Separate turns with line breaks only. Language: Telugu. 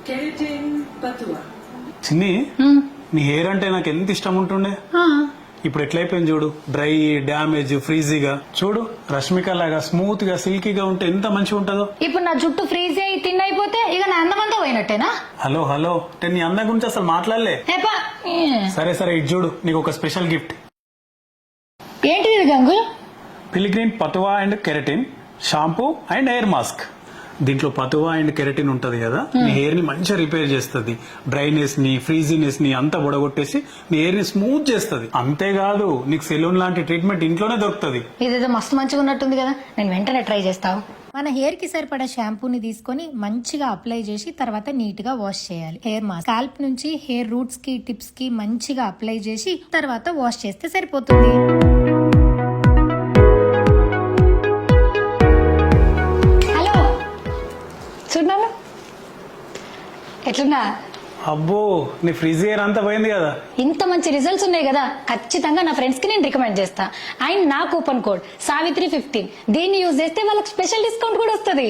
కెరటిన్ పతువా.
చిన్ని నీ హెయిర్ అంటే నాకు ఎంత ఇష్టం ఉంటుండే. ఇప్పుడు ఎట్లయిపోయింది చూడు, డ్రై, డ్యామేజ్, ఫ్రీజీగా. చూడు రష్మిక లాగా స్మూత్ గా సిల్కీగా ఉంటే ఎంత మంచిగా ఉంటుందో.
ఇప్పుడు నా జుట్టు ఫ్రీజ్ అయ్యి తిన్ అయిపోతే ఇక నా అందమంతా పోయినట్టేనా?
హలో హలో, నేను నీ అందం గురించి అసలు మాట్లాడలే. సరే సరే, ఇటు చూడు, నీకు ఒక స్పెషల్ గిఫ్ట్.
ఏంటిది ఇది గంగుల్?
Pilgrim Patua and keratin shampoo and hair mask. దీంట్లో పతువా అండ్ కెరటిన్ ఉంటది కదా, నీ హెయిర్ ని మంచిగా రిపేర్ చేస్తుంది. డ్రైనెస్ ని, ఫ్రీజీనెస్ ని అంతా బొడగొట్టేసి నీ హెయిర్ ని స్మూత్ చేస్తుంది. అంతేకాదు, నీకు సెలూన్ లాంటి ట్రీట్మెంట్ ఇంట్లోనే దొరుకుతుంది.
ఇదేదో మస్తు మంచిగా ఉన్నట్టుంది కదా, నేను వెంటనే ట్రై చేస్తావు.
మన హెయిర్ కి సరిపడా షాంపూని తీసుకొని మంచిగా అప్లై చేసి తర్వాత నీట్ గా వాష్ చేయాలి. హెయిర్ మాస్క్ స్కాల్ప్ నుంచి హెయిర్ రూట్స్ కి, టిప్స్ కి మంచిగా అప్లై చేసి తర్వాత వాష్ చేస్తే సరిపోతుంది.
హలో, చూడన్నాను ఎట్లున్నా?
అబ్బో, నీ ఫ్రీజ్ హెయిర్ అంతా పోయింది కదా.
ఇంత మంచి రిజల్ట్స్ ఉన్నాయి కదా, ఖచ్చితంగా నా ఫ్రెండ్స్ కి నేను రికమెండ్ చేస్తా. అండ్ నా కూపన్ కోడ్ Savitri15, దీన్ని యూజ్ చేస్తే వాళ్ళకి స్పెషల్ డిస్కౌంట్ కూడా వస్తుంది.